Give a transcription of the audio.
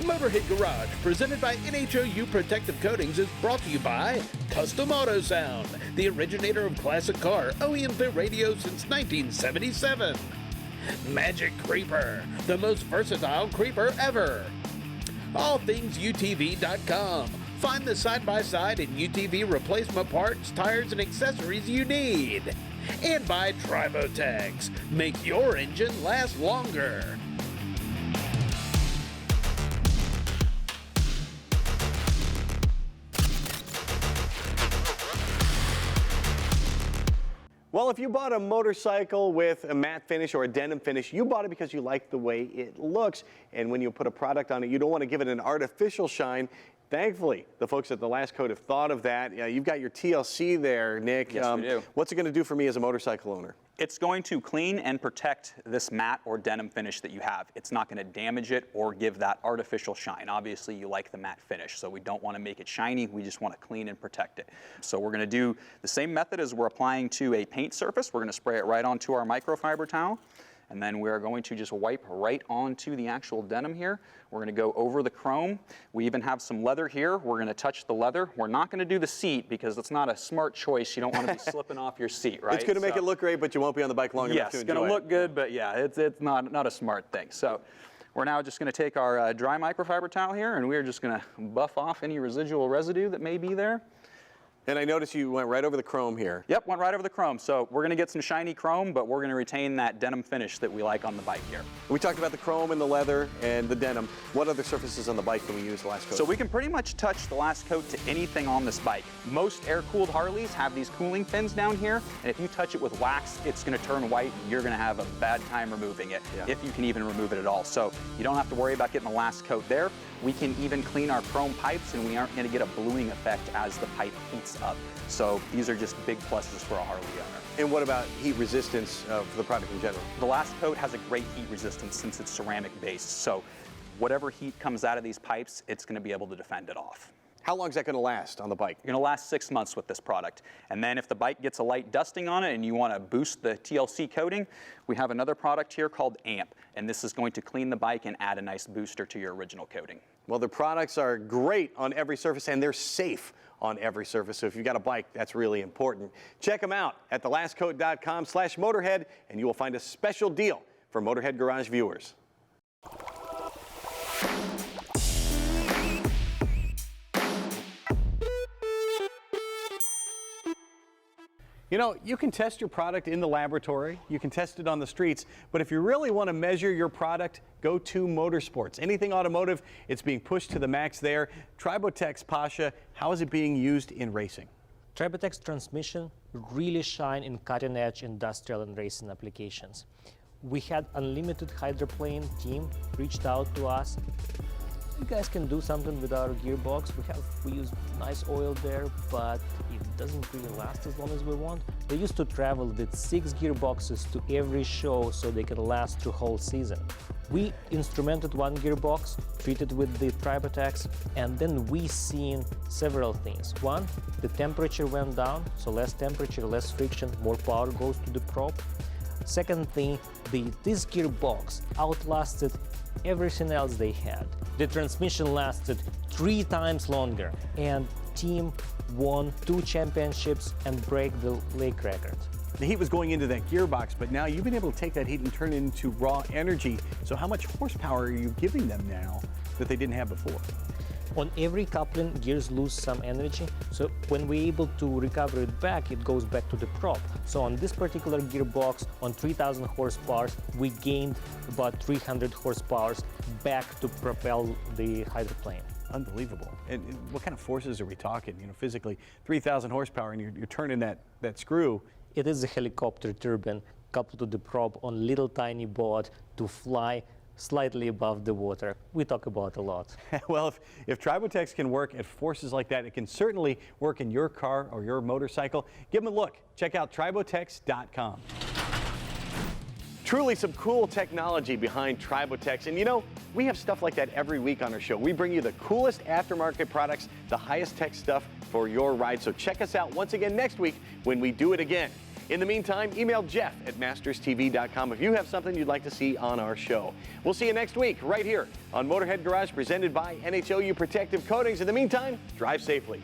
Motorhead Garage, presented by NHOU Protective Coatings, is brought to you by Custom Auto Sound, the originator of classic car OEM fit radio since 1977. Magic Creeper, the most versatile creeper ever. AllThingsUTV.com. Find the side-by-side and UTV replacement parts, tires, and accessories you need. And by Tribotex. Make your engine last longer. Well, if you bought a motorcycle with a matte finish or a denim finish, you bought it because you like the way it looks. And when you put a product on it, you don't want to give it an artificial shine. Thankfully, the folks at the Last Coat have thought of that. You've got your TLC there, Nick. Yes, we do. What's it going to do for me as a motorcycle owner? It's going to clean and protect this matte or denim finish that you have. It's not going to damage it or give that artificial shine. Obviously, you like the matte finish, so we don't want to make it shiny. We just want to clean and protect it. So we're going to do the same method as we're applying to a paint surface. We're going to spray it right onto our microfiber towel. And then we're going to just wipe right onto the actual denim here. We're going to go over the chrome. We even have some leather here. We're going to touch the leather. We're not going to do the seat because it's not a smart choice. You don't want to be slipping off your seat, right? It's going to make it look great, but you won't be on the bike long enough to enjoy it. Yes, it's going to look good, but yeah, it's not a smart thing. So we're now just going to take our dry microfiber towel here, and we're just going to buff off any residual residue that may be there. And I noticed you went right over the chrome here. Yep, went right over the chrome. So we're going to get some shiny chrome, but we're going to retain that denim finish that we like on the bike here. We talked about the chrome and the leather and the denim. What other surfaces on the bike can we use the Last Coat? So we can pretty much touch the Last Coat to anything on this bike. Most air-cooled Harleys have these cooling fins down here, and if you touch it with wax, it's going to turn white, and you're going to have a bad time removing it, if you can even remove it at all. So you don't have to worry about getting the Last Coat there. We can even clean our chrome pipes, and we aren't going to get a bluing effect as the pipe heats up. So these are just big pluses for a Harley owner. And what about heat resistance for the product in general? The Last Coat has a great heat resistance since it's ceramic based. So whatever heat comes out of these pipes, it's going to be able to defend it off. How long is that going to last on the bike? You're going to last 6 months with this product. And then if the bike gets a light dusting on it and you want to boost the TLC coating, we have another product here called AMP. And this is going to clean the bike and add a nice booster to your original coating. Well, the products are great on every surface, and they're safe on every surface. So if you've got a bike, that's really important. Check them out at thelastcoat.com/Motorhead, and you will find a special deal for Motorhead Garage viewers. You know, you can test your product in the laboratory, you can test it on the streets, but if you really want to measure your product, go to motorsports. Anything automotive, it's being pushed to the max there. Tribotex, Pasha, how is it being used in racing? Tribotex transmission really shine in cutting-edge industrial and racing applications. We had Unlimited Hydroplane team reached out to us. You guys can do something with our gearbox. We use nice oil there, but it doesn't really last as long as we want. They used to travel with 6 gearboxes to every show so they can last through whole season. We instrumented one gearbox, treated with the Tribotex, and then we seen several things. One, the temperature went down, so less temperature, less friction, more power goes to the prop. Second thing, this gearbox outlasted everything else they had. The transmission lasted 3 times longer, and team won 2 championships and break the lake record. The heat was going into that gearbox, but now you've been able to take that heat and turn it into raw energy. So how much horsepower are you giving them now that they didn't have before? On every coupling, gears lose some energy, so when we're able to recover it back, it goes back to the prop. So on this particular gearbox, on 3,000 horsepower, we gained about 300 horsepower back to propel the hydroplane. Unbelievable. And what kind of forces are we talking, you know, physically? 3,000 horsepower, and you're turning that screw. It is a helicopter turbine coupled to the prop on little tiny boat to fly slightly above the water. We talk about a lot. Well, if Tribotex can work at forces like that, it can certainly work in your car or your motorcycle. Give them a look. Check out Tribotex.com. Truly some cool technology behind Tribotex. And you know, we have stuff like that every week on our show. We bring you the coolest aftermarket products, the highest tech stuff for your ride. So check us out once again next week when we do it again. In the meantime, email Jeff@masterstv.com if you have something you'd like to see on our show. We'll see you next week right here on Motorhead Garage, presented by NHOU Protective Coatings. In the meantime, drive safely.